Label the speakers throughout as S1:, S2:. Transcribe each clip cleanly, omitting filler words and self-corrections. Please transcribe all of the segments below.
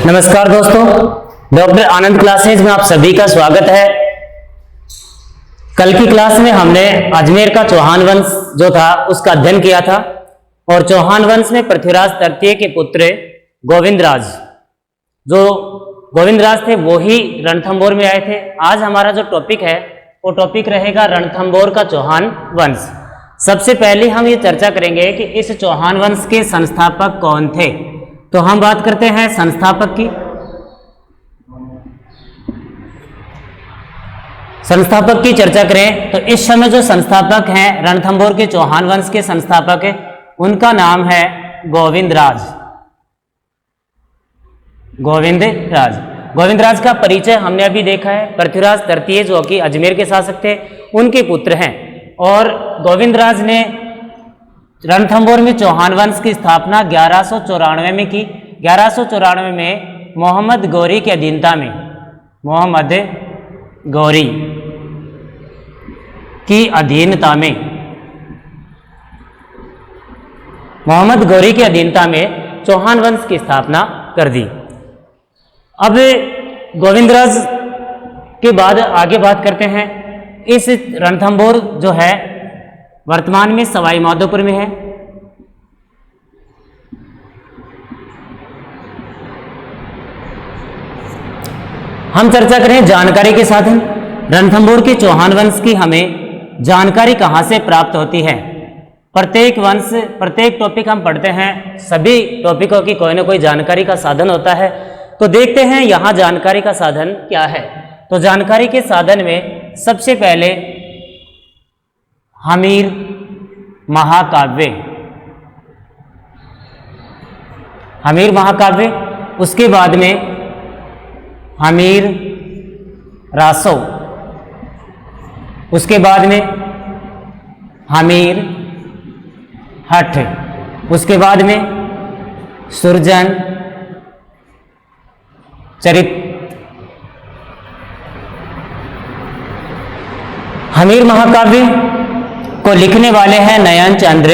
S1: नमस्कार दोस्तों, डॉक्टर आनंद क्लासेज में आप सभी का स्वागत है। कल की क्लास में हमने अजमेर का चौहान वंश जो था उसका अध्ययन किया था और चौहान वंश में पृथ्वीराज तृतीय के पुत्र गोविंदराज थे वो ही रणथंभौर में आए थे। आज हमारा जो टॉपिक है वो टॉपिक रहेगा रणथंभौर का चौहान वंश। सबसे पहले हम ये चर्चा करेंगे कि इस चौहान वंश के संस्थापक कौन थे। तो हम बात करते हैं संस्थापक की। संस्थापक की चर्चा करें तो इस समय जो संस्थापक हैं रणथंभौर के चौहान वंश के संस्थापक है, उनका नाम है गोविंदराज। गोविंदराज का परिचय हमने अभी देखा है। पृथ्वीराज तृतीय जो कि अजमेर के शासक थे उनके पुत्र हैं और गोविंदराज ने रणथंभौर में चौहान वंश की स्थापना 1194 में की। 1194 में मोहम्मद गौरी की अधीनता में चौहान वंश की स्थापना कर दी। अब गोविंदराज के बाद आगे बात करते हैं। इस रणथंभौर जो है वर्तमान में सवाई माधोपुर में है। हम चर्चा करें जानकारी के साधन। रणथंभौर के चौहान वंश की हमें जानकारी कहां से प्राप्त होती है। प्रत्येक टॉपिक हम पढ़ते हैं, सभी टॉपिकों की कोई ना कोई जानकारी का साधन होता है। तो देखते हैं यहां जानकारी का साधन क्या है। तो जानकारी के साधन में सबसे पहले हमीर महाकाव्य, उसके बाद में हमीर रासो, उसके बाद में हमीर हठ, उसके बाद में सुरजन चरित। हमीर महाकाव्य को लिखने वाले हैं नयन चंद्र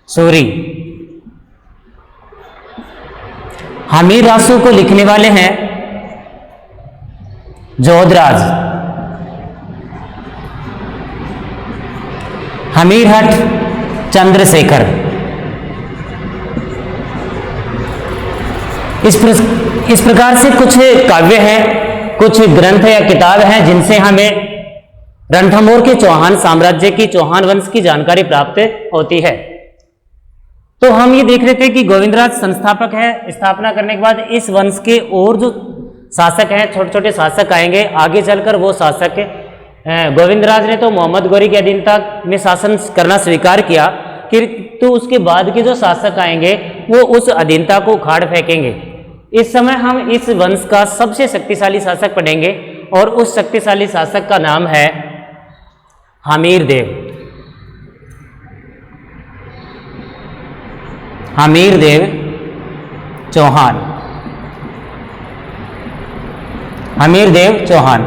S1: सूरी। हमीर रासो को लिखने वाले हैं जोधराज। हमीर हठ चंद्रशेखर। इस प्रकार से कुछ काव्य हैं, कुछ ग्रंथ या किताब हैं जिनसे हमें रणथंभौर के चौहान साम्राज्य की चौहान वंश की जानकारी प्राप्त होती है। तो हम ये देख रहे थे कि गोविंदराज संस्थापक है। स्थापना करने के बाद इस वंश के और जो शासक हैं, छोटे छोटे शासक आएंगे आगे चलकर। वो शासक गोविंदराज ने तो मोहम्मद गौरी की अधीनता में शासन करना स्वीकार किया, तो उसके बाद के जो शासक आएंगे वो उस अधीनता को उखाड़ फेंकेंगे। इस समय हम इस वंश का सबसे शक्तिशाली शासक पढ़ेंगे और उस शक्तिशाली शासक का नाम है हमीरदेव चौहान। हमीरदेव चौहान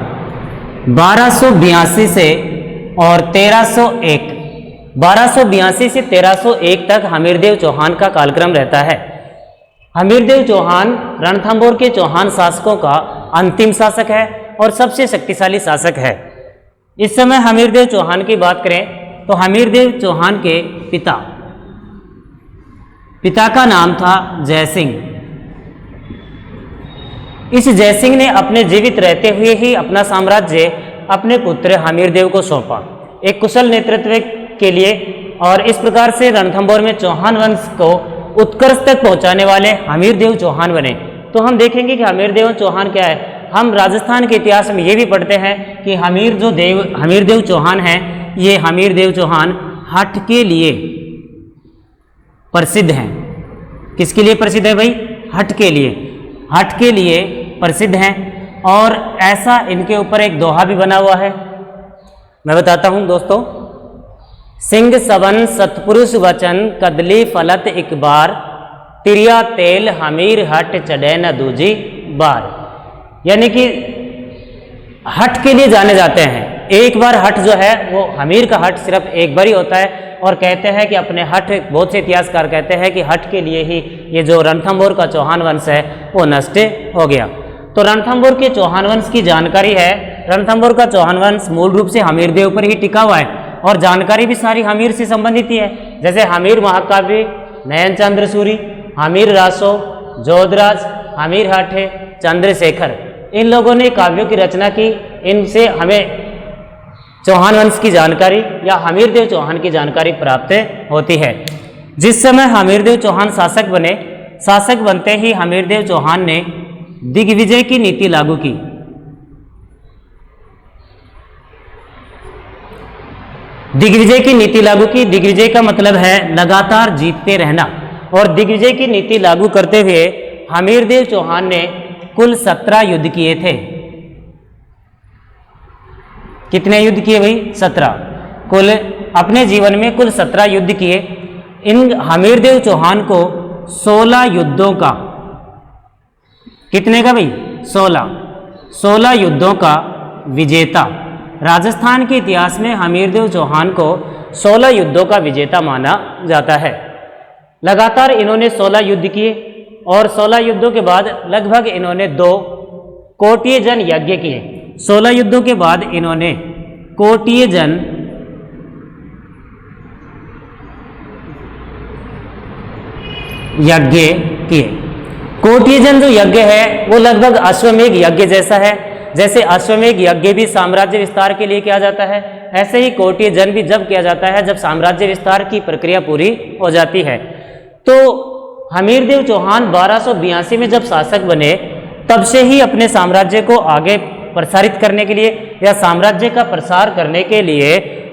S1: 1282 से और 1301, 1282 से 1301 तक हमीरदेव चौहान का कालक्रम रहता है। हमीरदेव चौहान रणथंभौर के चौहान शासकों का अंतिम शासक है और सबसे शक्तिशाली शासक है। इस समय हमीरदेव चौहान की बात करें तो हमीरदेव चौहान के पिता का नाम था जयसिंह। इस जयसिंह ने अपने जीवित रहते हुए ही अपना साम्राज्य अपने पुत्र हमीरदेव को सौंपा, एक कुशल नेतृत्व के लिए। और इस प्रकार से रणथंभौर में चौहान वंश को उत्कर्ष तक पहुंचाने वाले हमीरदेव चौहान बने। तो हम देखेंगे कि हमीरदेव चौहान क्या है। हम राजस्थान के इतिहास में ये भी पढ़ते हैं कि हमीरदेव चौहान हैं, ये हमीरदेव चौहान हठ के लिए प्रसिद्ध हैं। किसके लिए प्रसिद्ध है भाई? हठ के लिए प्रसिद्ध हैं। और ऐसा इनके ऊपर एक दोहा भी बना हुआ है, मैं बताता हूं दोस्तों। सिंह सवन सतपुरुष वचन कदली फलत एक बार, तिरिया तेल हमीर हठ चढ़े न दूजी बार। यानी कि हठ के लिए जाने जाते हैं। एक बार हट जो है वो हमीर का हट सिर्फ एक बार ही होता है, और कहते हैं कि अपने हट, बहुत से इतिहासकार कहते हैं कि हट के लिए ही ये जो रणथंभौर का चौहान वंश है वो नष्ट हो गया। तो रणथंभौर के चौहान वंश की जानकारी है। रणथंभौर का चौहान वंश मूल रूप से हमीरदेव पर ही टिका हुआ है और जानकारी भी सारी हमीर से संबंधित ही है। जैसे हमीर महाकाव्य, नयनचंद्र सूरी, हमीर रासो, जोधराज, हमीर हाठे, चंद्रशेखर, इन लोगों ने काव्यों की रचना की। इनसे हमें चौहान वंश की जानकारी या हमीरदेव चौहान की जानकारी प्राप्त होती है। जिस समय हमीरदेव चौहान शासक बने, शासक बनते ही हमीरदेव चौहान ने दिग्विजय की नीति लागू की। दिग्विजय की नीति लागू की, दिग्विजय का मतलब है लगातार जीतते रहना, और दिग्विजय की नीति लागू करते हुए हमीरदेव चौहान ने कुल 17 युद्ध किए थे। कितने युद्ध किए भाई? 17। कुल अपने जीवन में कुल 17 युद्ध किए। इन हमीरदेव चौहान को 16 युद्धों का, कितने का भाई? 16 युद्धों का विजेता। राजस्थान के इतिहास में हमीरदेव चौहान को 16 युद्धों का विजेता माना जाता है। लगातार इन्होंने 16 युद्ध किए और 16 युद्धों के बाद लगभग इन्होंने 2 कोटिय जन यज्ञ किए। 16 युद्धों के बाद इन्होंने कोटिय जन यज्ञ किए। कोटिय जन जो यज्ञ है वो लगभग अश्वमेघ यज्ञ जैसा है। जैसे अश्वमेघ यज्ञ भी साम्राज्य विस्तार के लिए किया जाता है, ऐसे ही कोटिय जन भी जब किया जाता है जब साम्राज्य विस्तार की प्रक्रिया पूरी हो जाती है। तो हमीरदेव चौहान 1282 में जब शासक बने तब से ही अपने साम्राज्य को आगे प्रसारित करने के लिए या साम्राज्य का प्रसार करने के लिए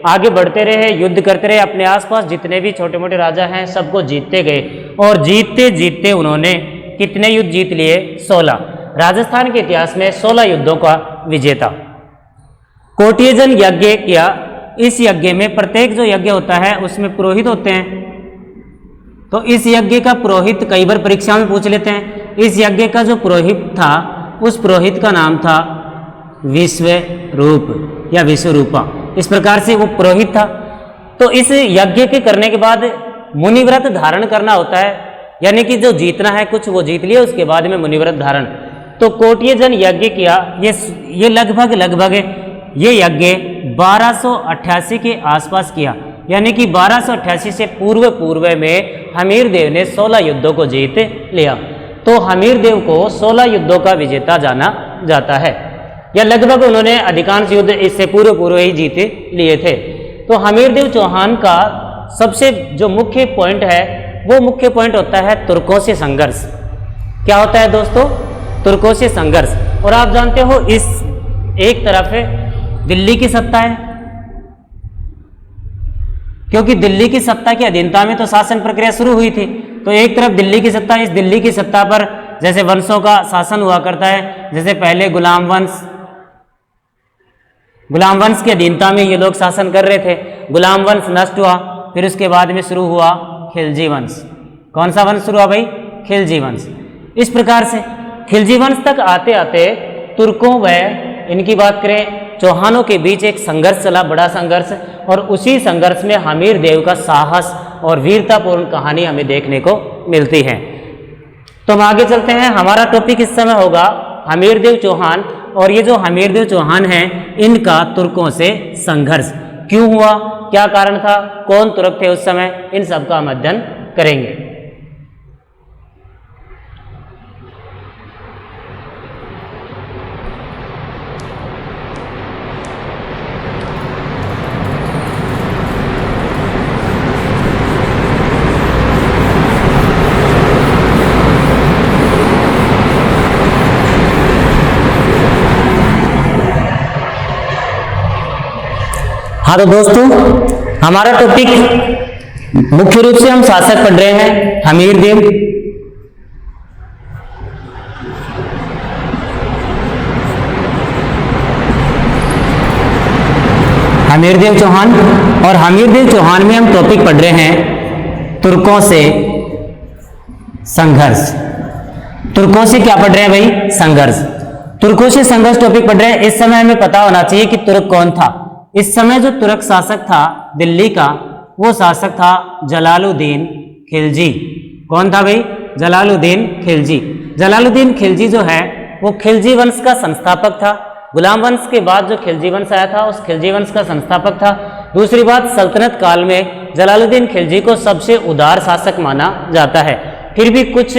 S1: आगे बढ़ते रहे, युद्ध करते रहे, अपने आसपास जितने भी छोटे मोटे राजा हैं सबको जीतते गए, और जीतते जीतते उन्होंने कितने युद्ध जीत लिए? 16। राजस्थान के इतिहास में 16 युद्धों का विजेता। कोटिय जन यज्ञ किया। इस यज्ञ में प्रत्येक जो यज्ञ होता है उसमें पुरोहित होते हैं, तो इस यज्ञ का पुरोहित कई बार परीक्षा में पूछ लेते हैं। इस यज्ञ का जो पुरोहित था उस पुरोहित का नाम था विश्वरूप या विश्वरूपा, इस प्रकार से वो पुरोहित था। तो इस यज्ञ के करने के बाद मुनिव्रत धारण करना होता है, यानी कि जो जीतना है कुछ वो जीत लिया, उसके बाद में मुनिव्रत धारण। तो कोटिय जन यज्ञ किया। ये लगभग ये यज्ञ 1288 के आसपास किया, यानी कि 1288 से पूर्व में हमीरदेव ने 16 युद्धों को जीत लिया। तो हमीरदेव को 16 युद्धों का विजेता जाना जाता है, या लगभग उन्होंने अधिकांश युद्ध इससे पूर्व ही जीत लिए थे। तो हमीरदेव चौहान का सबसे जो मुख्य पॉइंट है वो मुख्य पॉइंट होता है तुर्कों से संघर्ष। क्या होता है दोस्तों? तुर्कों से संघर्ष। और आप जानते हो इस एक तरफ दिल्ली की सत्ता है, क्योंकि दिल्ली की सत्ता की अधीनता में तो शासन प्रक्रिया शुरू हुई थी। तो एक तरफ दिल्ली की सत्ता, इस दिल्ली की सत्ता पर जैसे वंशों का शासन हुआ करता है, जैसे पहले गुलाम वंश की अधीनता में ये लोग शासन कर रहे थे। गुलाम वंश नष्ट हुआ, फिर उसके बाद में शुरू हुआ खिलजी वंश। कौन सा वंश शुरू हुआ भाई? खिलजी वंश। इस प्रकार से खिलजी वंश तक आते आते तुर्कों व इनकी बात करें चौहानों के बीच एक संघर्ष चला, बड़ा संघर्ष, और उसी संघर्ष में हमीरदेव का साहस और वीरतापूर्ण कहानी हमें देखने को मिलती है। तो हम आगे चलते हैं। हमारा टॉपिक इस समय होगा हमीरदेव चौहान, और ये जो हमीरदेव चौहान हैं इनका तुर्कों से संघर्ष क्यों हुआ, क्या कारण था, कौन तुर्क थे उस समय, इन सब का हम अध्ययन करेंगे। हाँ तो दोस्तों, हमारा टॉपिक मुख्य रूप से हम शासक पढ़ रहे हैं हमीरदेव। हमीरदेव चौहान, और हमीरदेव चौहान में हम टॉपिक पढ़ रहे हैं तुर्कों से संघर्ष। तुर्कों से क्या पढ़ रहे हैं भाई? संघर्ष। तुर्कों से संघर्ष टॉपिक पढ़ रहे हैं। इस समय हमें पता होना चाहिए कि तुर्क कौन था। इस समय जो तुर्क शासक था दिल्ली का, वो शासक था जलालुद्दीन खिलजी। कौन था भाई? जलालुद्दीन खिलजी। जलालुद्दीन खिलजी जो है वो खिलजी वंश का संस्थापक था। गुलाम वंश के बाद जो खिलजी वंश आया था, उस खिलजी वंश का संस्थापक था। दूसरी बात, सल्तनत काल में जलालुद्दीन खिलजी को सबसे उदार शासक माना जाता है। फिर भी कुछ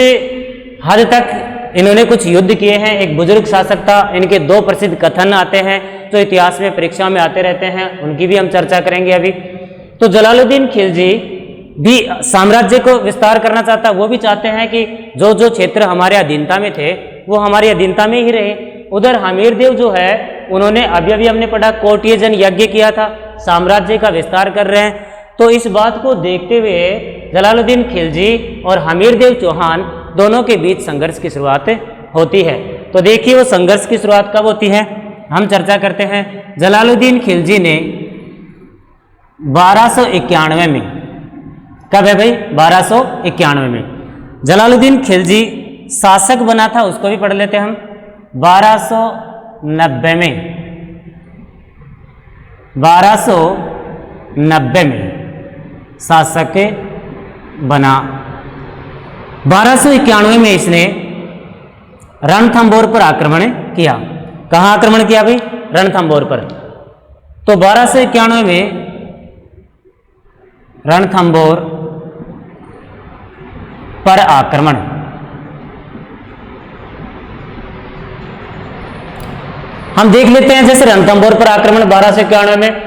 S1: हद तक इन्होंने कुछ युद्ध किए हैं। एक बुजुर्ग शासक था। इनके दो प्रसिद्ध कथन आते हैं जो इतिहास में परीक्षा में आते रहते हैं, उनकी भी हम चर्चा करेंगे अभी। तो जलालुद्दीन खिलजी भी साम्राज्य को विस्तार करना चाहता। वो भी चाहते हैं कि जो जो क्षेत्र हमारे अधीनता में थे वो हमारी अधीनता में ही रहे। उधर हमीर देव जो है, उन्होंने अभी हमने पढ़ा कोटियजन यज्ञ किया था, साम्राज्य का विस्तार कर रहे हैं। तो इस बात को देखते हुए जलालुद्दीन खिलजी और हमीर देव चौहान दोनों के बीच संघर्ष की शुरुआत होती है। तो देखिए वो संघर्ष की शुरुआत कब होती है, हम चर्चा करते हैं। जलालुद्दीन खिलजी ने 1291 में, कब है भाई? 1291 में जलालुद्दीन खिलजी शासक बना था, उसको भी पढ़ लेते हैं हम। 1290 में 1290 में शासक बना। 1291 में इसने रणथंभौर पर आक्रमण किया। कहाँ आक्रमण किया भाई? रणथंभौर पर। तो 1291 में रणथंभौर पर आक्रमण। हम देख लेते हैं, जैसे रणथंभौर पर आक्रमण 1291 में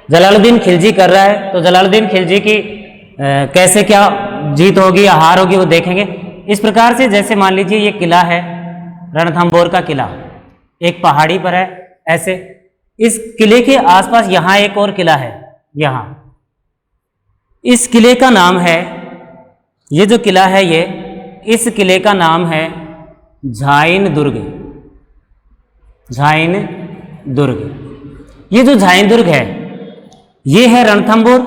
S1: जलालुद्दीन खिलजी कर रहा है, तो जलालुद्दीन खिलजी की कैसे क्या जीत होगी या हार होगी वो देखेंगे। इस प्रकार से जैसे मान लीजिए ये किला है, रणथंभौर का किला एक पहाड़ी पर है। ऐसे इस किले के आसपास यहाँ एक और किला है, यहाँ इस किले का नाम है, ये जो किला है ये, इस किले का नाम है झाइन दुर्ग। झाइन दुर्ग। ये जो झाइन दुर्ग है ये है रणथंभौर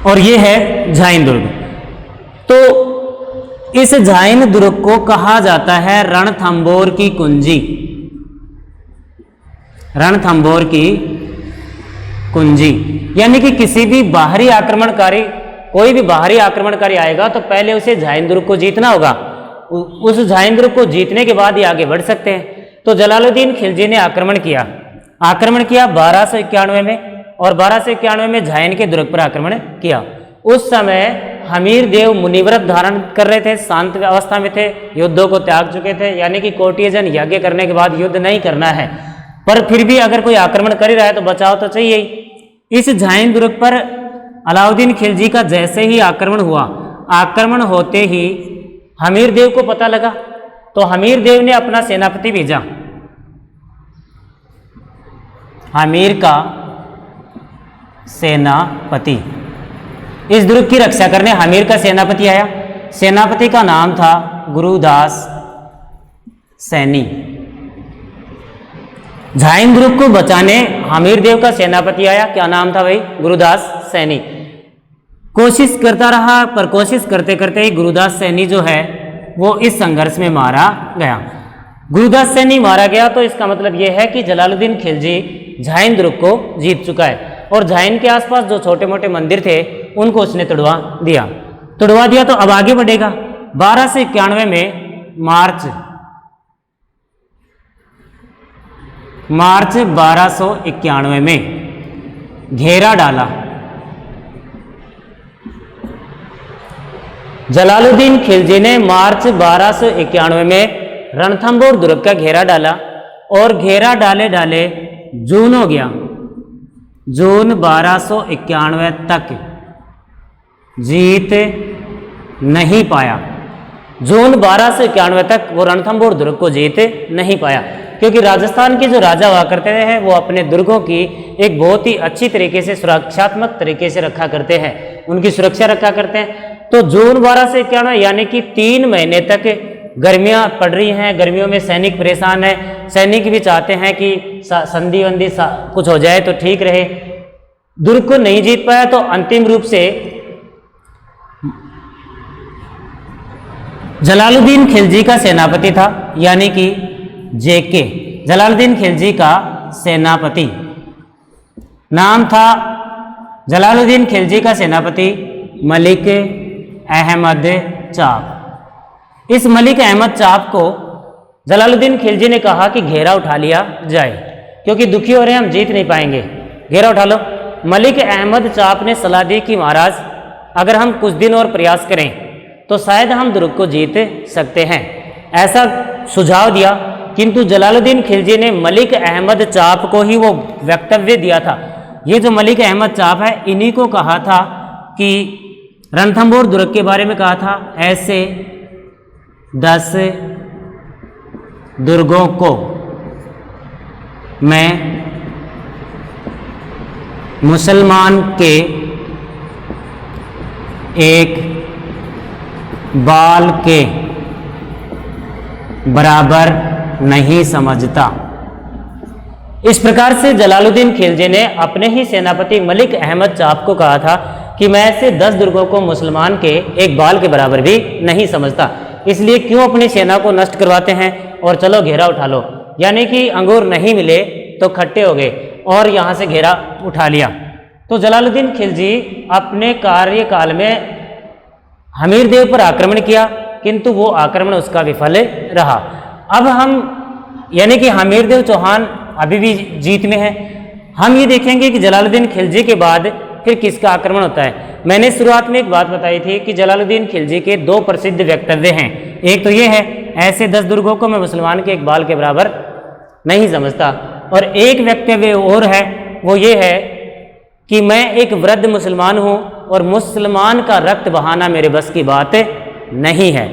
S1: और ये है झाइन दुर्ग। तो इस झाइन दुर्ग को कहा जाता है रणथंभौर की कुंजी। रणथंभौर की कुंजी, यानी कि किसी भी बाहरी आक्रमणकारी, कोई भी बाहरी आक्रमणकारी आएगा तो पहले उसे झाइन दुर्ग को जीतना होगा। उस झाइन दुर्ग को जीतने के बाद ही आगे बढ़ सकते हैं। तो जलालुद्दीन खिलजी ने आक्रमण किया 1291 में, और 1291 में झाइन के दुर्ग पर आक्रमण किया। उस समय हमीर देव मुनिव्रत धारण कर रहे थे, शांत अवस्था में थे, युद्धों को त्याग चुके थे, यानी कि कोटियजन यज्ञ करने के बाद युद्ध नहीं करना है। पर फिर भी अगर कोई आक्रमण कर ही रहा है तो बचाव तो चाहिए ही। इस झाइन दुर्ग पर अलाउद्दीन खिलजी का जैसे ही आक्रमण हुआ, आक्रमण होते ही हमीर देव को पता लगा, तो हमीर देव ने अपना सेनापति भेजा। हमीर का सेनापति इस दुर्ग की रक्षा करने हमीर का सेनापति आया। सेनापति का नाम था गुरुदास सैनी। झाइन दुर्ग को बचाने हमीर देव का सेनापति आया। क्या नाम था भाई? गुरुदास सैनी। कोशिश करता रहा, पर कोशिश करते करते ही गुरुदास सैनी जो है वो इस संघर्ष में मारा गया। गुरुदास सैनी मारा गया तो इसका मतलब यह है कि जलालुद्दीन खिलजी झाइन दुर्ग को जीत चुका है। और झाइन के आसपास जो छोटे मोटे मंदिर थे उनको उसने तुड़वा दिया। तो अब आगे बढ़ेगा। 1291 में मार्च 1291 में घेरा डाला। जलालुद्दीन खिलजी ने मार्च 1291 में रणथंभौर दुर्ग का घेरा डाला, और घेरा डाले डाले जून हो गया। जून 1291 तक जीत नहीं पाया। जून 1291 तक वो रणथंभौर दुर्ग को जीत नहीं पाया, क्योंकि राजस्थान के जो राजा हुआ करते हैं वो अपने दुर्गों की एक बहुत ही अच्छी तरीके से सुरक्षात्मक तरीके से रखा करते हैं, उनकी सुरक्षा रखा करते हैं। तो जून 1291 यानी कि 3 महीने तक गर्मियां पड़ रही हैं, गर्मियों में सैनिक परेशान है, सैनिक भी चाहते हैं कि संधि वंधि कुछ हो जाए तो ठीक रहे। दुर्ग को नहीं जीत पाया तो अंतिम रूप से जलालुद्दीन खिलजी का सेनापति था, यानी कि जेके, जलालुद्दीन खिलजी का सेनापति। नाम था जलालुद्दीन खिलजी का सेनापति मलिक अहमद चाप। इस मलिक अहमद चाप को जलालुद्दीन खिलजी ने कहा कि घेरा उठा लिया जाए, क्योंकि दुखी हो रहे हैं, हम जीत नहीं पाएंगे, घेरा उठा लो। मलिक अहमद चाप ने सलाह दी कि महाराज अगर हम कुछ दिन और प्रयास करें तो शायद हम दुर्ग को जीत सकते हैं, ऐसा सुझाव दिया। किंतु जलालुद्दीन खिलजी ने मलिक अहमद चाप को ही वो वक्तव्य दिया था। ये जो मलिक अहमद चाप है, इन्हीं को कहा था कि रणथंभौर दुर्ग के बारे में कहा था, ऐसे 10 दुर्गों को मैं मुसलमान के एक बाल के बराबर नहीं समझता। इस प्रकार से जलालुद्दीन खिलजी ने अपने ही सेनापति मलिक अहमद चाप को कहा था कि मैं ऐसे 10 दुर्गों को मुसलमान के एक बाल के बराबर भी नहीं समझता, इसलिए क्यों अपनी सेना को नष्ट करवाते हैं और चलो घेरा उठा लो। यानी कि अंगूर नहीं मिले तो खट्टे हो गए और यहाँ से घेरा उठा लिया। तो जलालुद्दीन खिलजी अपने कार्यकाल में हमीरदेव पर आक्रमण किया, किंतु वो आक्रमण उसका विफल रहा। अब हम यानी कि हमीरदेव चौहान अभी भी जीत में है। हम ये देखेंगे कि जलालुद्दीन खिलजी के बाद फिर किसका आक्रमण होता है। मैंने शुरुआत में एक बात बताई थी कि जलालुद्दीन खिलजी के 2 प्रसिद्ध वक्तव्य हैं। एक तो ये है, ऐसे 10 दुर्गों को मैं मुसलमान के एक बाल के बराबर नहीं समझता, और एक वक्तव्य और है, वो ये है कि मैं एक वृद्ध मुसलमान हूँ और मुसलमान का रक्त बहाना मेरे बस की बात नहीं है।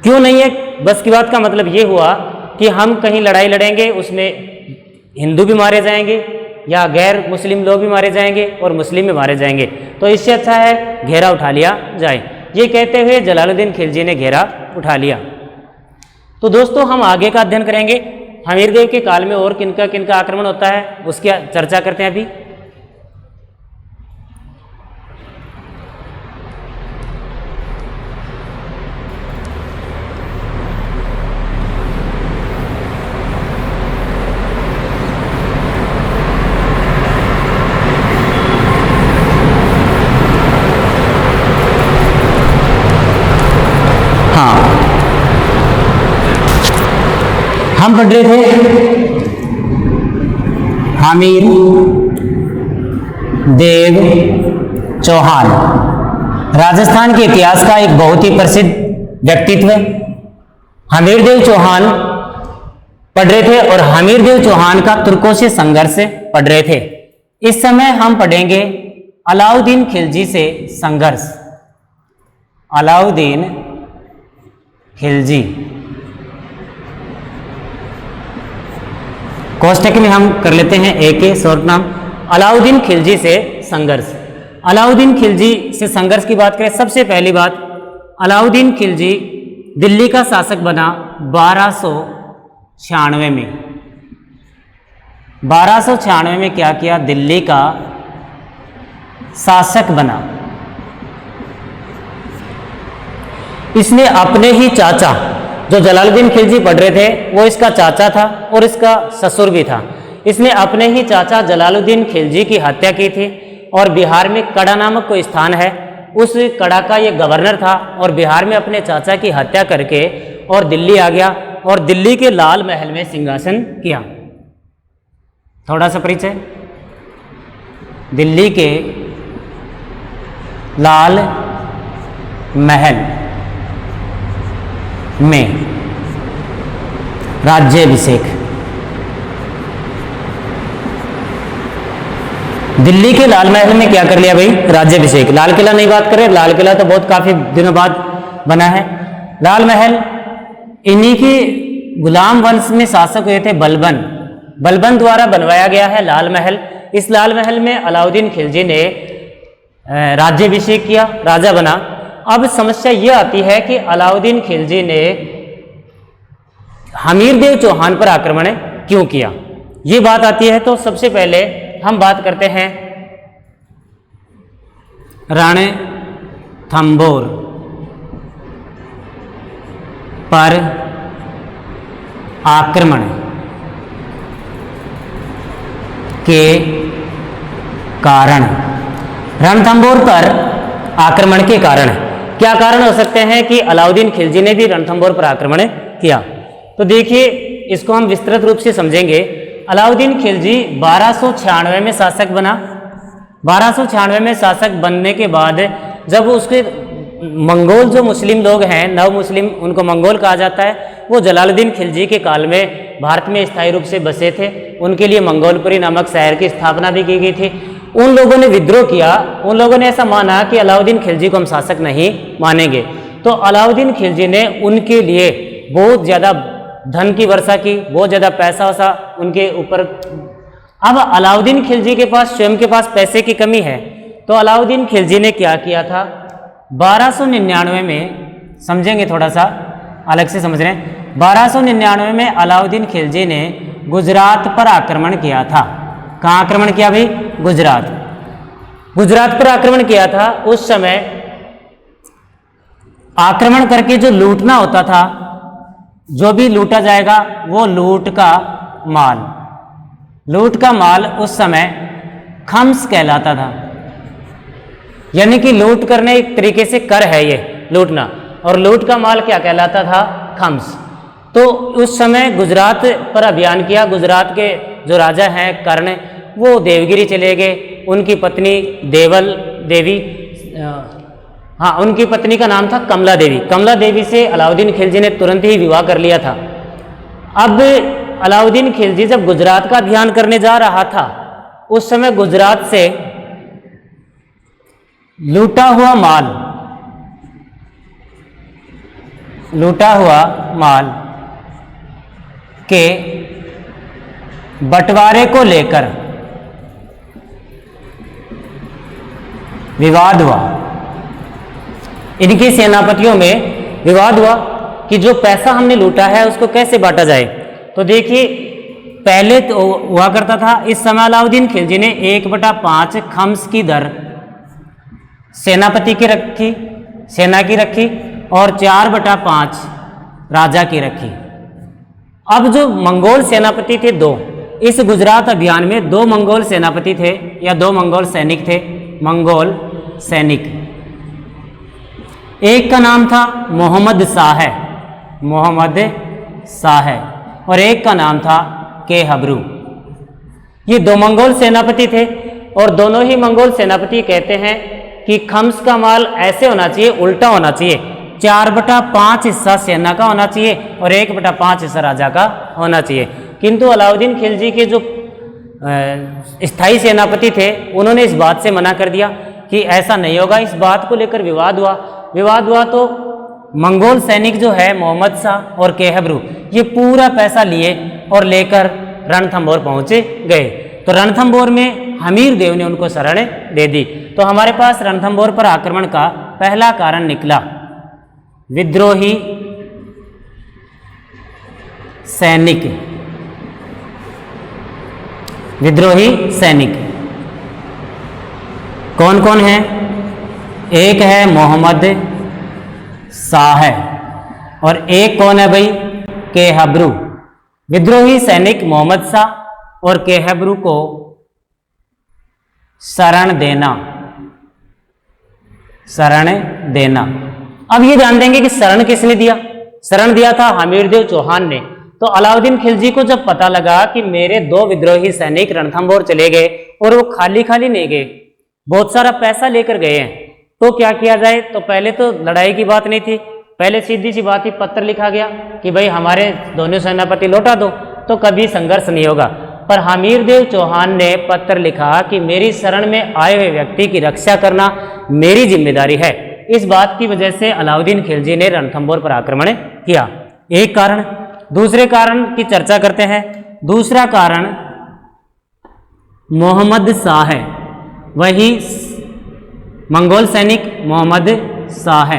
S1: क्यों नहीं है बस की बात का मतलब ये हुआ कि हम कहीं लड़ाई लड़ेंगे, उसमें हिंदू भी मारे जाएंगे या गैर मुस्लिम लोग भी मारे जाएंगे और मुस्लिम भी मारे जाएंगे, तो इससे अच्छा है घेरा उठा लिया जाए। ये कहते हुए जलालुद्दीन खिलजी ने घेरा उठा लिया। तो दोस्तों हम आगे का अध्ययन करेंगे, हमीरदेव के काल में और किनका किनका आक्रमण होता है उसकी चर्चा करते हैं अभी। हम पढ़ रहे थे हमीर देव चौहान, राजस्थान के इतिहास का एक बहुत ही प्रसिद्ध व्यक्तित्व। हमीरदेव चौहान पढ़ रहे थे और हमीरदेव चौहान का तुर्कों से संघर्ष पढ़ रहे थे। इस समय हम पढ़ेंगे अलाउद्दीन खिलजी से संघर्ष। अलाउद्दीन खिलजी, कोष्टक में हम कर लेते हैं एक शॉर्ट नाम, अलाउद्दीन खिलजी से संघर्ष। अलाउद्दीन खिलजी से संघर्ष की बात करें, सबसे पहली बात, अलाउद्दीन खिलजी दिल्ली का शासक बना 1296 में। 1296 में क्या किया? दिल्ली का शासक बना। इसने अपने ही चाचा, जो जलालुद्दीन खिलजी पढ़ रहे थे वो इसका चाचा था और इसका ससुर भी था। इसने अपने ही चाचा जलालुद्दीन खिलजी की हत्या की थी और बिहार में कड़ा नामक कोई स्थान है, उस कड़ा का ये गवर्नर था और बिहार में अपने चाचा की हत्या करके और दिल्ली आ गया और दिल्ली के लाल महल में सिंहासन किया। थोड़ा सा परिचय, दिल्ली के लाल महल में राज्याभिषेक। दिल्ली के लाल महल में क्या कर लिया भाई? राज्याभिषेक। लाल किला नहीं बात करें, लाल किला तो बहुत काफी दिनों बाद बना है। लाल महल इन्हीं के गुलाम वंश में शासक हुए थे बलबन, बलबन द्वारा बनवाया गया है लाल महल। इस लाल महल में अलाउद्दीन खिलजी ने राज्याभिषेक किया, राजा बना। अब समस्या यह आती है कि अलाउद्दीन खिलजी ने हमीरदेव चौहान पर आक्रमण क्यों किया, ये बात आती है। तो सबसे पहले हम बात करते हैं रणथंभौर पर आक्रमण के कारण, रणथंभौर पर आक्रमण के कारण क्या कारण हो सकते हैं कि अलाउद्दीन खिलजी ने भी रणथंभौर पर आक्रमण किया? तो देखिए, इसको हम विस्तृत रूप से समझेंगे। अलाउद्दीन खिलजी 1296 में शासक बना। 1296 में शासक बनने के बाद जब उसके मंगोल जो मुस्लिम लोग हैं, नव मुस्लिम, उनको मंगोल कहा जाता है, वो जलालुद्दीन खिलजी के काल में भारत में स्थायी रूप से बसे थे। उनके लिए मंगोलपुरी नामक शहर की स्थापना भी की गई थी। उन लोगों ने विद्रोह किया। उन लोगों ने ऐसा माना कि अलाउद्दीन खिलजी को हम शासक नहीं मानेंगे, तो अलाउद्दीन खिलजी ने उनके लिए बहुत ज़्यादा धन की वर्षा की, बहुत ज़्यादा पैसा वैसा उनके ऊपर। अब अलाउद्दीन खिलजी के पास स्वयं के पास पैसे की कमी है, तो अलाउद्दीन खिलजी ने क्या किया था? 1299 में, समझेंगे थोड़ा सा अलग से समझ रहे हैं, 1299 में अलाउद्दीन खिलजी ने गुजरात पर आक्रमण किया था। कहाँ आक्रमण किया भाई? गुजरात। गुजरात पर आक्रमण किया था। उस समय आक्रमण करके जो लूटना होता था, जो भी लूटा जाएगा वो लूट का माल उस समय खम्स कहलाता था। यानी कि लूट करने एक तरीके से कर है ये लूटना, और लूट का माल क्या कहलाता था? खम्स। तो उस समय गुजरात पर अभियान किया। गुजरात के जो राजा हैं कर्ण, वो देवगिरी चले गए। उनकी पत्नी देवल देवी, हाँ, उनकी पत्नी का नाम था कमला देवी। कमला देवी से अलाउद्दीन खिलजी ने तुरंत ही विवाह कर लिया था। अब अलाउद्दीन खिलजी जब गुजरात का अभियान करने जा रहा था, उस समय गुजरात से लूटा हुआ माल के बंटवारे को लेकर विवाद हुआ। इनके सेनापतियों में विवाद हुआ कि जो पैसा हमने लूटा है उसको कैसे बांटा जाए। तो देखिए, पहले तो हुआ करता था, इस समय अलाउद्दीन खिलजी ने 1/5 खम्स की दर सेनापति की रखी, सेना की रखी, और 4/5 राजा की रखी। अब जो मंगोल सेनापति थे दो, इस गुजरात अभियान में 2 मंगोल सेनापति थे या 2 मंगोल सैनिक थे। मंगोल सैनिक, एक का नाम था मोहम्मद शाह, और एक का नाम था केहब्रू। ये 2 मंगोल सेनापति थे, और दोनों ही मंगोल सेनापति कहते हैं कि खम्स का माल ऐसे होना चाहिए, उल्टा होना चाहिए। 4/5 हिस्सा सेना का होना चाहिए और 1/5 हिस्सा राजा का होना चाहिए। किंतु अलाउद्दीन खिलजी के जो स्थायी सेनापति थे, उन्होंने इस बात से मना कर दिया कि ऐसा नहीं होगा। इस बात को लेकर विवाद हुआ तो मंगोल सैनिक जो है मोहम्मद शाह और केहब्रू, ये पूरा पैसा लिए और लेकर रणथंभौर पहुंचे गए। तो रणथंभौर में हमीर देव ने उनको शरण दे दी। तो हमारे पास रणथंभौर पर आक्रमण का पहला कारण निकला, विद्रोही सैनिक। कौन कौन है? एक है मोहम्मद शाह और एक कौन है भाई? केहब्रू। विद्रोही सैनिक मोहम्मद शाह और केहब्रू को शरण देना। अब ये जान देंगे कि शरण किसने दिया? शरण दिया था हमीरदेव चौहान ने। तो अलाउद्दीन खिलजी को जब पता लगा कि मेरे 2 विद्रोही सैनिक रणथंभौर चले गए और वो खाली खाली नहीं गए, बहुत सारा पैसा लेकर गए हैं, तो क्या किया जाए? तो पहले तो लड़ाई की बात नहीं थी, पहले सीधी सी बात ही पत्र लिखा गया कि भाई हमारे दोनों सेनापति लौटा दो, तो कभी संघर्ष नहीं होगा। पर हमीरदेव चौहान ने पत्र लिखा कि मेरी शरण में आए हुए व्यक्ति की रक्षा करना मेरी जिम्मेदारी है। इस बात की वजह से अलाउद्दीन खिलजी ने रणथंभौर पर आक्रमण किया। एक कारण। दूसरे कारण की चर्चा करते हैं। दूसरा कारण मोहम्मद शाह है, वही मंगोल सैनिक मोहम्मद शाह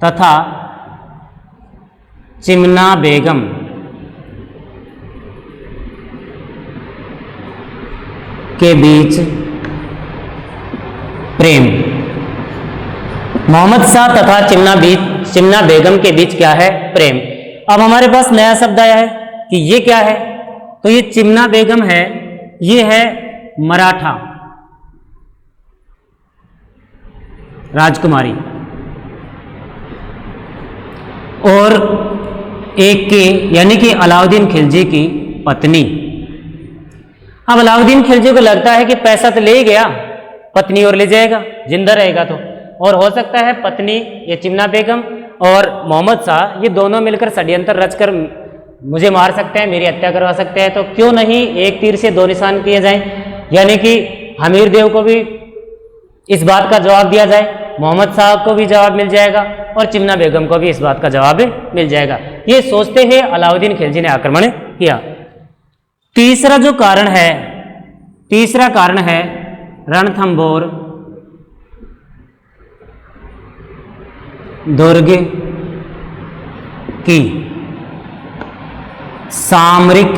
S1: तथा चिमना बेगम के बीच प्रेम। मोहम्मद शाह तथा चिमना बेगम के बीच क्या है? प्रेम। अब हमारे पास नया शब्द आया है कि ये क्या है, तो ये चिमना बेगम है, ये है मराठा राजकुमारी, और एक के यानी कि अलाउद्दीन खिलजी की पत्नी। अब अलाउद्दीन खिलजी को लगता है कि पैसा तो ले ही गया, पत्नी और ले जाएगा जिंदा रहेगा तो, और हो सकता है पत्नी ये चिमना बेगम और मोहम्मद शाह ये दोनों मिलकर षड्यंत्र रचकर मुझे मार सकते हैं, मेरी हत्या करवा सकते हैं, तो क्यों नहीं एक तीर से दो निशान किए जाएं, यानी कि हमीर देव को भी इस बात का जवाब दिया जाए, मोहम्मद साहब को भी जवाब मिल जाएगा और चिमना बेगम को भी इस बात का जवाब मिल जाएगा। ये सोचते हुए अलाउद्दीन खिलजी ने आक्रमण किया। तीसरा जो कारण है, तीसरा कारण है रणथंभौर दुर्ग की सामरिक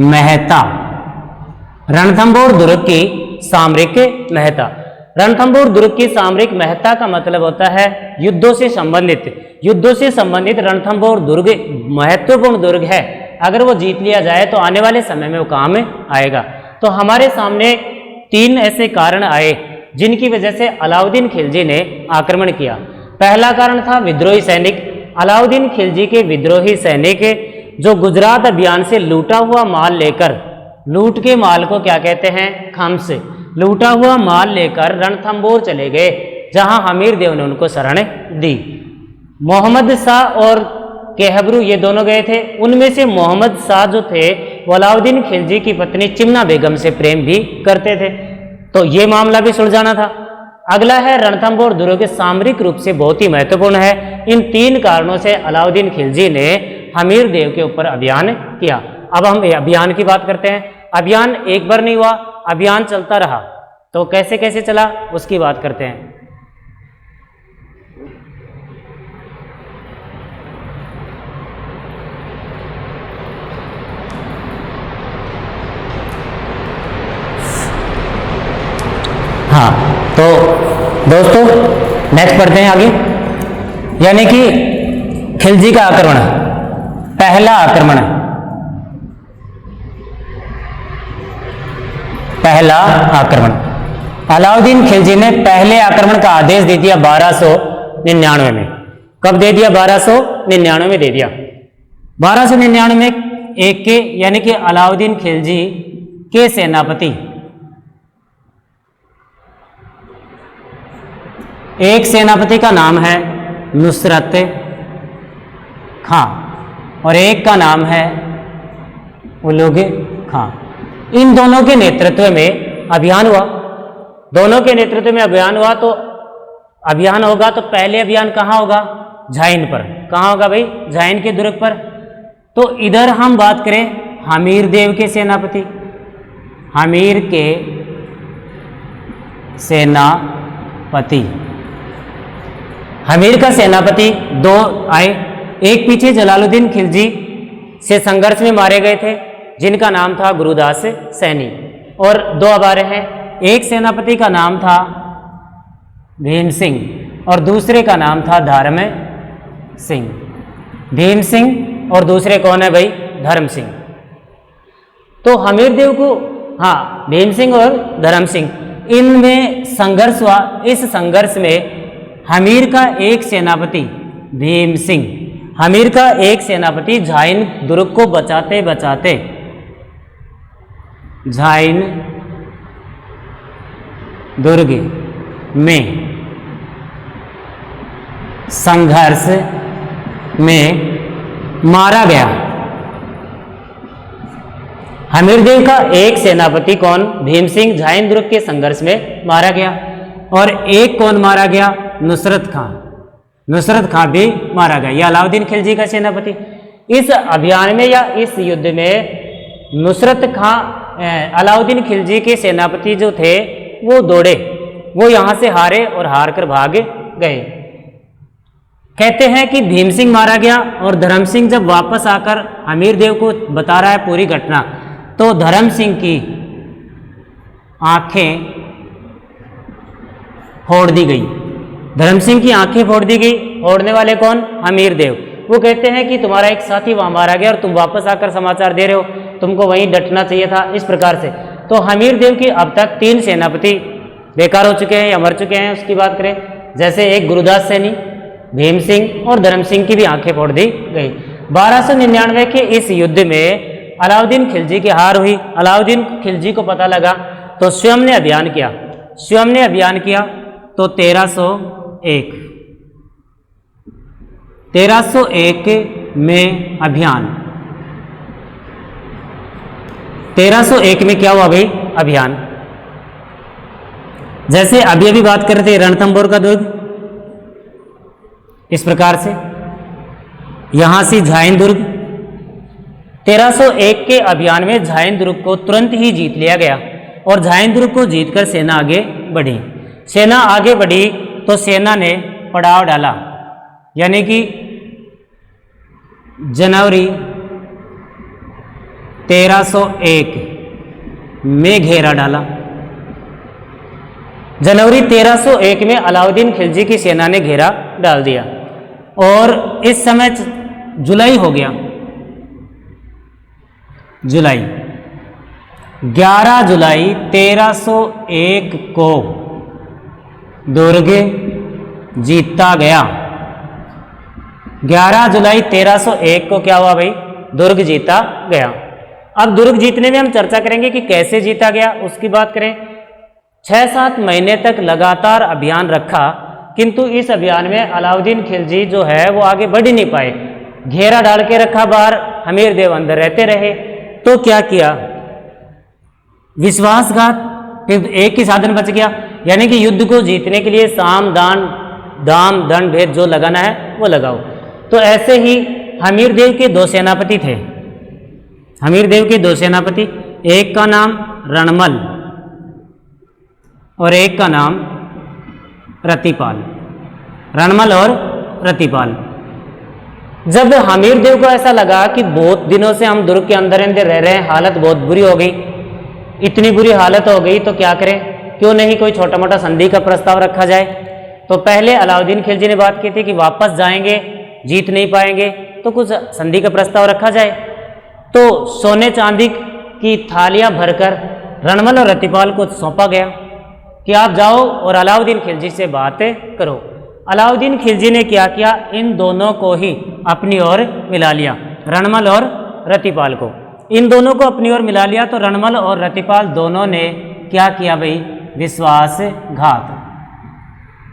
S1: महत्ता। रणथंभौर दुर्ग की सामरिक महत्ता। रणथंभौर दुर्ग की सामरिक महत्ता का मतलब होता है युद्धों से संबंधित, युद्धों से संबंधित रणथंभौर दुर्ग महत्वपूर्ण दुर्ग है, अगर वो जीत लिया जाए तो आने वाले समय में वो काम आएगा। तो हमारे सामने तीन ऐसे कारण आए जिनकी वजह से अलाउद्दीन खिलजी ने आक्रमण किया। पहला कारण था विद्रोही सैनिक। अलाउद्दीन खिलजी के विद्रोही सैनिक जो गुजरात अभियान से लूटा हुआ माल लेकर, लूट के माल को क्या कहते हैं, खम्स, लूटा हुआ माल लेकर रणथंभौर चले गए, जहां हमीर देव ने उनको शरण दी। मोहम्मद शाह और केहबरू ये दोनों गए थे, उनमें से मोहम्मद शाह जो थे वो अलाउद्दीन खिलजी की पत्नी चिमना बेगम से प्रेम भी करते थे, तो ये मामला भी सुलझाना था। अगला है रणथंभौर दुर्ग सामरिक रूप से बहुत ही महत्वपूर्ण है। इन तीन कारणों से अलाउद्दीन खिलजी ने हमीर देव के ऊपर अभियान किया। अब हम अभियान की बात करते हैं। अभियान एक बार नहीं हुआ, अभियान चलता रहा, तो कैसे कैसे चला उसकी बात करते हैं। हाँ, तो दोस्तों नेक्स्ट पढ़ते हैं आगे, यानी कि खिलजी का आक्रमण, पहला आक्रमण, पहला आक्रमण। अलाउद्दीन खिलजी ने पहले आक्रमण का आदेश दे दिया 1299 में। कब दे दिया? 1299 में दे दिया। 1299 में एक के यानी कि अलाउद्दीन खिलजी के सेनापति, एक सेनापति का नाम है नुसरत खां और एक का नाम है उलुग खां, इन दोनों के नेतृत्व में अभियान हुआ। दोनों के नेतृत्व में अभियान हुआ, तो अभियान होगा तो पहले अभियान कहाँ होगा? झाइन पर। कहाँ होगा भाई? झाइन के दुर्ग पर। तो इधर हम बात करें हमीर देव के सेनापति, हमीर के सेनापति, हमीर का सेनापति दो आए, एक पीछे जलालुद्दीन खिलजी से संघर्ष में मारे गए थे जिनका नाम था गुरुदास सैनी, और दो अब आ रहे हैं। एक सेनापति का नाम था भीम सिंह और दूसरे का नाम था धर्म सिंह। भीम सिंह और दूसरे कौन है भाई? धर्म सिंह। तो हमीर देव को, हाँ, भीम सिंह और धर्म सिंह, इनमें संघर्ष हुआ। इस संघर्ष में हमीर का एक सेनापति भीम सिंह, हमीर का एक सेनापति झाइन दुर्ग को बचाते बचाते, झाइन दुर्ग में संघर्ष में मारा गया। हमीर देव का एक सेनापति कौन? भीम सिंह झाइन दुर्ग के संघर्ष में मारा गया, और एक कौन मारा गया? नुसरत खां। नुसरत खां भी मारा गया। यह अलाउद्दीन खिलजी का सेनापति। इस अभियान में या इस युद्ध में नुसरत खां, अलाउद्दीन खिलजी के सेनापति जो थे वो दौड़े, वो यहां से हारे और हार कर भाग गए। कहते हैं कि भीम सिंह मारा गया और धर्म सिंह जब वापस आकर हमीर देव को बता रहा है पूरी घटना, तो धर्म सिंह की आंखें फोड़ दी गई। धर्म सिंह की आंखें फोड़ दी गई। फोड़ने वाले कौन? हमीर देव। वो कहते हैं कि तुम्हारा एक साथी वहां मारा गया और तुम वापस आकर समाचार दे रहे हो, तुमको वहीं डटना चाहिए था, इस प्रकार से। तो हमीर देव की अब तक 3 सेनापति बेकार हो चुके हैं या मर चुके हैं। उसकी बात करें, जैसे एक गुरुदास सैनी, भीम सिंह और धर्म सिंह की भी आंखें फोड़ दी गई। 1299 के इस युद्ध में अलाउद्दीन खिलजी की हार हुई। अलाउद्दीन खिलजी को पता लगा तो स्वयं ने अभियान किया। स्वयं ने अभियान किया तो 1301 में अभियान, 1301 में क्या हुआ भाई? अभियान। जैसे अभी अभी बात कर रहे थे रणथंभौर का दुर्ग, इस प्रकार से यहां से झाइन दुर्ग, 1301 के अभियान में झाइन दुर्ग को तुरंत ही जीत लिया गया और झाइन दुर्ग को जीतकर सेना आगे बढ़ी। सेना आगे बढ़ी तो सेना ने पड़ाव डाला, यानी कि जनवरी 1301 में घेरा डाला। जनवरी 1301 में अलाउद्दीन खिलजी की सेना ने घेरा डाल दिया और इस समय जुलाई हो गया। जुलाई 11 जुलाई 1301 को दुर्ग जीता गया। 11 जुलाई 1301 को क्या हुआ भाई? दुर्ग जीता गया। अब दुर्ग जीतने में हम चर्चा करेंगे कि कैसे जीता गया, उसकी बात करें। 6-7 महीने तक लगातार अभियान रखा, किंतु इस अभियान में अलाउद्दीन खिलजी जो है वो आगे बढ़ ही नहीं पाए। घेरा डाल के रखा बाहर, हमीर देव अंदर रहते रहे। तो क्या किया? विश्वासघात, फिर एक ही साधन बच गया, यानी कि युद्ध को जीतने के लिए साम दाम दंड भेद जो लगाना है वो लगाओ। तो ऐसे ही हमीर देव के 2 सेनापति थे। हमीर देव के 2 सेनापति, एक का नाम रणमल और एक का नाम रतिपाल। रणमल और रतिपाल। जब हमीर देव को ऐसा लगा कि बहुत दिनों से हम दुर्ग के अंदर अंदर रह रहे हैं, हालत बहुत बुरी हो गई, इतनी बुरी हालत हो गई तो क्या करें, क्यों नहीं कोई छोटा मोटा संधि का प्रस्ताव रखा जाए। तो पहले अलाउद्दीन खिलजी ने बात की थी कि वापस जाएंगे, जीत नहीं पाएंगे, तो कुछ संधि का प्रस्ताव रखा जाए। तो सोने चांदी की थालियां भरकर रणमल और रतिपाल को सौंपा गया कि आप जाओ और अलाउद्दीन खिलजी से बातें करो। अलाउद्दीन खिलजी ने क्या किया? इन दोनों को ही अपनी ओर मिला लिया, रणमल और रतिपाल को। इन दोनों को अपनी ओर मिला लिया तो रणमल और रतिपाल दोनों ने क्या किया भाई? विश्वासघात।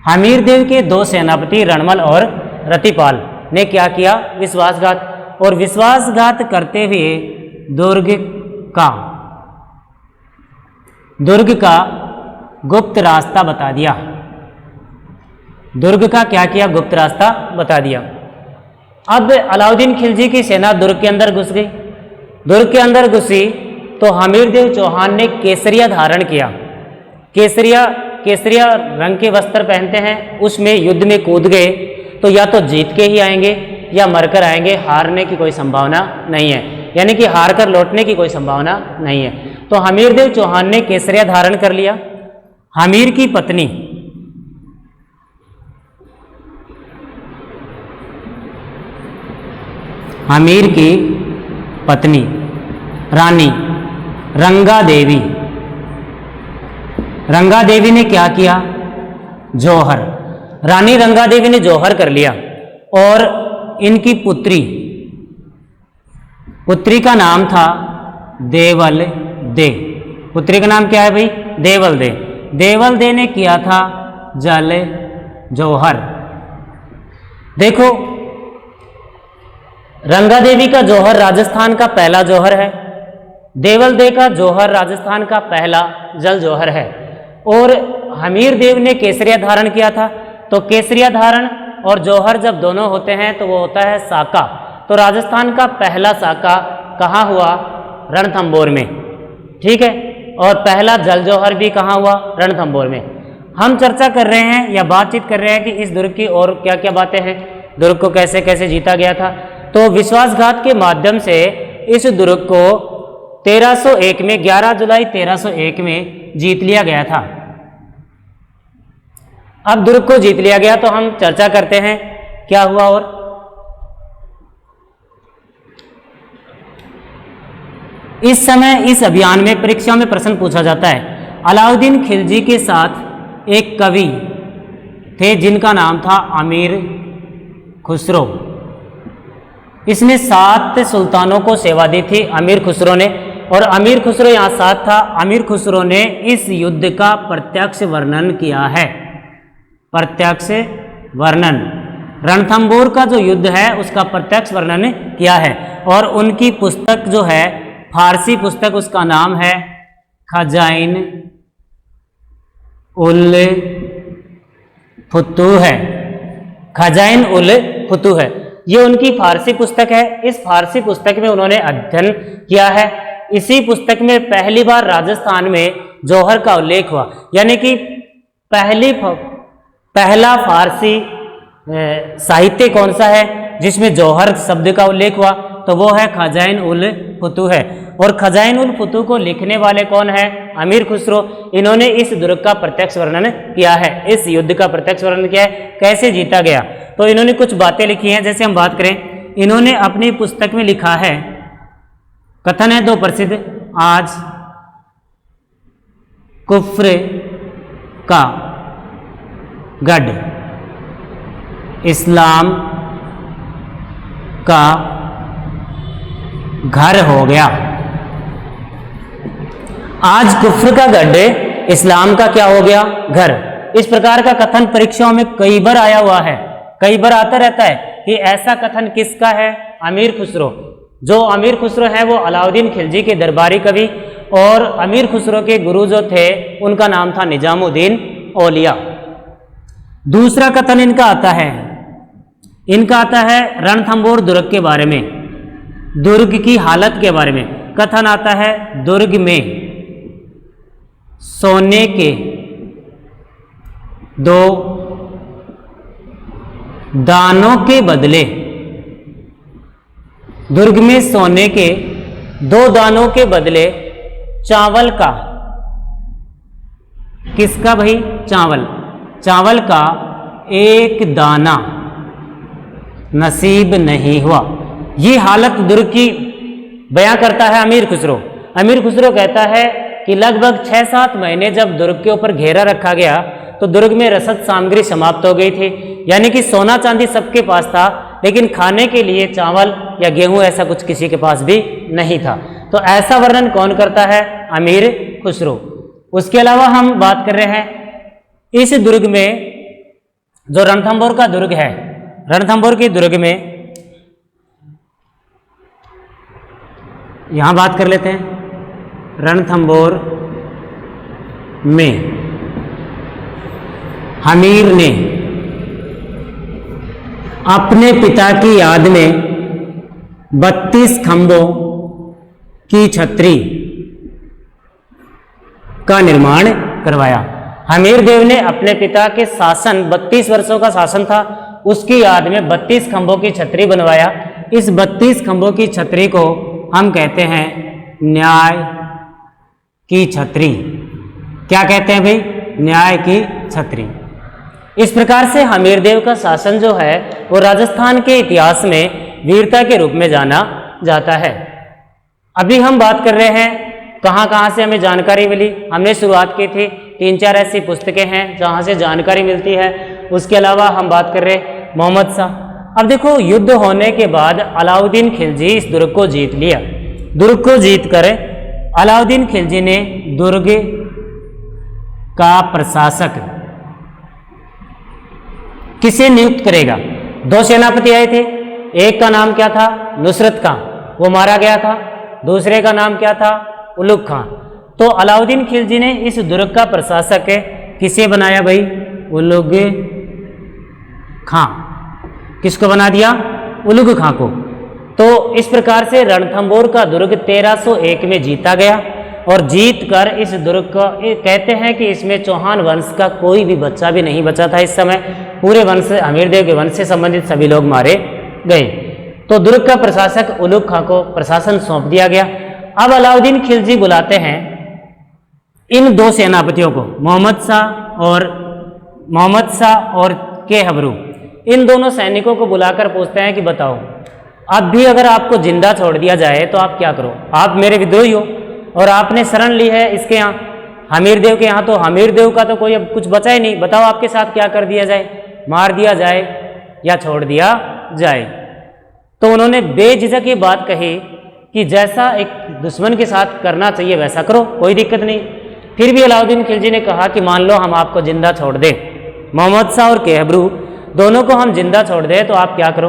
S1: हमीर देव के 2 सेनापति रणमल और रतिपाल ने क्या किया? विश्वासघात। और विश्वासघात करते हुए दुर्ग का गुप्त रास्ता बता दिया। दुर्ग का क्या किया? गुप्त रास्ता बता दिया। अब अलाउद्दीन खिलजी की सेना दुर्ग के अंदर घुस गई। दुर्ग के अंदर घुसी तो हमीर देव चौहान ने केसरिया धारण किया। केसरिया रंग के वस्त्र पहनते हैं, उसमें युद्ध में कूद गए तो या तो जीत के ही आएंगे या मरकर आएंगे, हारने की कोई संभावना नहीं है, यानी कि हार कर लौटने की कोई संभावना नहीं है। तो हमीर देव चौहान ने केसरिया धारण कर लिया। हमीर की पत्नी रानी रंगा देवी ने क्या किया? जौहर। रानी रंगा देवी ने जौहर कर लिया और इनकी पुत्री का नाम था देवल दे। पुत्री का नाम क्या है भाई? देवल दे। देवल दे ने किया था जल जौहर। देखो, रंगा देवी का जौहर राजस्थान का पहला जौहर है, देवल दे का जौहर राजस्थान का पहला जल जौहर है। और हमीर देव ने केसरिया धारण किया था। तो केसरिया धारण और जौहर जब दोनों होते हैं तो वो होता है साका। तो राजस्थान का पहला साका कहाँ हुआ? रणथंभौर में, ठीक है। और पहला जल जौहर भी कहाँ हुआ? रणथंभौर में। हम चर्चा कर रहे हैं या बातचीत कर रहे हैं कि इस दुर्ग की और क्या क्या बातें हैं, दुर्ग को कैसे कैसे जीता गया था। तो विश्वासघात के माध्यम से इस दुर्ग को 1301 में 11 जुलाई 1301 में जीत लिया गया था। अब दुर्ग को जीत लिया गया तो हम चर्चा करते हैं क्या हुआ। और इस समय इस अभियान में परीक्षा में प्रश्न पूछा जाता है। अलाउद्दीन खिलजी के साथ एक कवि थे जिनका नाम था अमीर खुसरो। इसने 7 सुल्तानों को सेवा दी थी अमीर खुसरो ने, और अमीर खुसरो यहाँ साथ था। अमीर खुसरो ने इस युद्ध का प्रत्यक्ष वर्णन किया है, प्रत्यक्ष वर्णन। रणथंभौर का जो युद्ध है उसका प्रत्यक्ष वर्णन किया है, और उनकी पुस्तक जो है फारसी पुस्तक, उसका नाम है खजाइन उल फुतूह है। खजाइन उल फुतूह है, ये उनकी फारसी पुस्तक है। इस फारसी पुस्तक में उन्होंने अध्ययन किया है। इसी पुस्तक में पहली बार राजस्थान में जौहर का उल्लेख हुआ, यानी कि पहला फारसी साहित्य कौन सा है जिसमें जौहर शब्द का उल्लेख हुआ, तो वो है खजाइन उल फुतूह है। और खजाइन उल फुतूह को लिखने वाले कौन है? अमीर खुसरो। इन्होंने इस दुर्ग का प्रत्यक्ष वर्णन किया है, इस युद्ध का प्रत्यक्ष वर्णन किया है, कैसे जीता गया। तो इन्होंने कुछ बातें लिखी हैं। जैसे हम बात करें, इन्होंने अपनी पुस्तक में लिखा है, कथन है 2 प्रसिद्ध, आज कुफ्र का गढ़ इस्लाम का घर हो गया। आज कुफ्र का गढ़ इस्लाम का क्या हो गया? घर। इस प्रकार का कथन परीक्षाओं में कई बार आया हुआ है, कई बार आता रहता है कि ऐसा कथन किसका है? अमीर खुसरो। जो अमीर खुसरो है वो अलाउद्दीन खिलजी के दरबारी कवि, और अमीर खुसरो के गुरु जो थे उनका नाम था निजामुद्दीन औलिया। दूसरा कथन इनका आता है रणथंभौर दुर्ग के बारे में, दुर्ग की हालत के बारे में। कथन आता है, दुर्ग में सोने के 2 दानों के बदले, दुर्ग में सोने के 2 दानों के बदले चावल का, किसका भाई? चावल। चावल का 1 दाना नसीब नहीं हुआ। ये हालत दुर्ग की बयां करता है अमीर खुसरो। अमीर खुसरो कहता है कि लगभग 6-7 महीने जब दुर्ग के ऊपर घेरा रखा गया तो दुर्ग में रसद सामग्री समाप्त हो गई थी, यानी कि सोना चांदी सबके पास था, लेकिन खाने के लिए चावल या गेहूं ऐसा कुछ किसी के पास भी नहीं था। तो ऐसा वर्णन कौन करता है? अमीर खुसरो। उसके अलावा हम बात कर रहे हैं इस दुर्ग में, जो रणथंभौर का दुर्ग है, रणथंभौर के दुर्ग में यहां बात कर लेते हैं। रणथंभौर में हमीर ने अपने पिता की याद में 32 खंभों की छतरी का निर्माण करवाया। हमीर देव ने अपने पिता के शासन, 32 वर्षों का शासन था, उसकी याद में 32 खंभों की छतरी बनवाया। इस 32 खंभों की छतरी को हम कहते हैं न्याय की छतरी। क्या कहते हैं भाई? न्याय की छतरी। इस प्रकार से हमीर देव का शासन जो है वो राजस्थान के इतिहास में वीरता के रूप में जाना जाता है। अभी हम बात कर रहे हैं कहाँ कहाँ से हमें जानकारी मिली। हमने शुरुआत की थी 3-4 ऐसी पुस्तकें हैं जहाँ से जानकारी मिलती है। उसके अलावा हम बात कर रहे हैं मोहम्मद शाह। अब देखो, युद्ध होने के बाद अलाउद्दीन खिलजी इस दुर्ग को जीत लिया। दुर्ग को जीतकर अलाउद्दीन खिलजी ने दुर्ग का प्रशासक किसे नियुक्त करेगा? 2 सेनापति आए थे। एक का नाम क्या था? नुसरत खां, वो मारा गया था। दूसरे का नाम क्या था? उलुग खां। तो अलाउद्दीन खिलजी ने इस दुर्ग का प्रशासक किसे बनाया भाई? उलुग खां। किसको बना दिया? उलुग खां को। तो इस प्रकार से रणथंभौर का दुर्ग 1301 में जीता गया, और जीत कर इस दुर्ग का कहते हैं कि इसमें चौहान वंश का कोई भी बच्चा भी नहीं बचा था। इस समय पूरे वंश, हमीरदेव के वंश से संबंधित सभी लोग मारे गए। तो दुर्ग का प्रशासक उलुग खां को प्रशासन सौंप दिया गया। अब अलाउद्दीन खिलजी बुलाते हैं इन 2 सेनापतियों को, मोहम्मद शाह और के हबरू। इन दोनों सैनिकों को बुलाकर पूछते हैं कि बताओ, अब भी अगर आपको जिंदा छोड़ दिया जाए तो आप क्या करो? आप मेरे विद्रोही हो और आपने शरण ली है इसके यहाँ, हमीरदेव के यहाँ, तो हमीरदेव का तो कोई अब कुछ बचा ही नहीं। बताओ आपके साथ क्या कर दिया जाए? मार दिया जाए या छोड़ दिया जाए? तो उन्होंने बेझिझक ये बात कही कि जैसा एक दुश्मन के साथ करना चाहिए वैसा करो, कोई दिक्कत नहीं। फिर भी अलाउद्दीन खिलजी ने कहा कि मान लो हम आपको जिंदा छोड़ दें, मोहम्मद शाह और केहबरू दोनों को हम जिंदा छोड़ दें, तो आप क्या करो?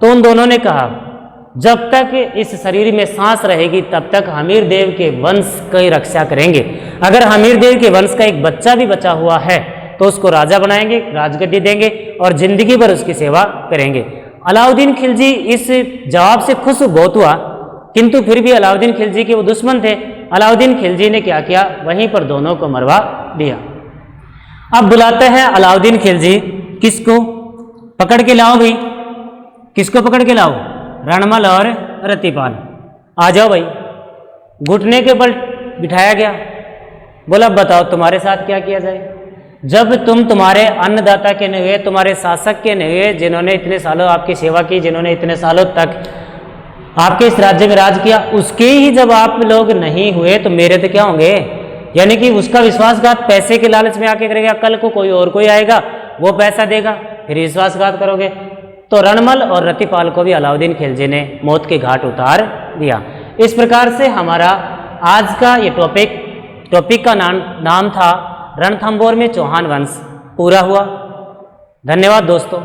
S1: तो उन दोनों ने कहा जब तक इस शरीर में सांस रहेगी तब तक हमीरदेव के वंश की रक्षा करेंगे। अगर हमीरदेव के वंश का एक बच्चा भी बचा हुआ है तो उसको राजा बनाएंगे, राजगद्दी देंगे और जिंदगी भर उसकी सेवा करेंगे। अलाउद्दीन खिलजी इस जवाब से खुश बहुत हुआ, किंतु फिर भी अलाउद्दीन खिलजी के वो दुश्मन थे। अलाउद्दीन खिलजी ने क्या किया? वहीं पर दोनों को मरवा दिया। अब बुलाते हैं अलाउद्दीन खिलजी किसको? पकड़ के लाओ भाई, किसको पकड़ के लाओ? रणमल और रतिपाल। आ जाओ भाई। घुटने के बल बिठाया गया, बोला बताओ तुम्हारे साथ क्या किया जाए? जब तुम तुम्हारे अन्नदाता के नहीं हुए, तुम्हारे शासक के नहीं हुए, जिन्होंने इतने सालों आपकी सेवा की, जिन्होंने इतने सालों तक आपके इस राज्य में राज किया, उसके ही जब आप लोग नहीं हुए तो मेरे तो क्या होंगे? यानी कि उसका विश्वासघात पैसे के लालच में आके करेगा, कल को कोई और कोई आएगा वो पैसा देगा, फिर विश्वासघात करोगे। तो रणमल और रतिपाल को भी अलाउद्दीन खिलजी ने मौत के घाट उतार दिया। इस प्रकार से हमारा आज का ये टॉपिक का नाम था रणथंभौर में चौहान वंश पूरा हुआ। धन्यवाद दोस्तों।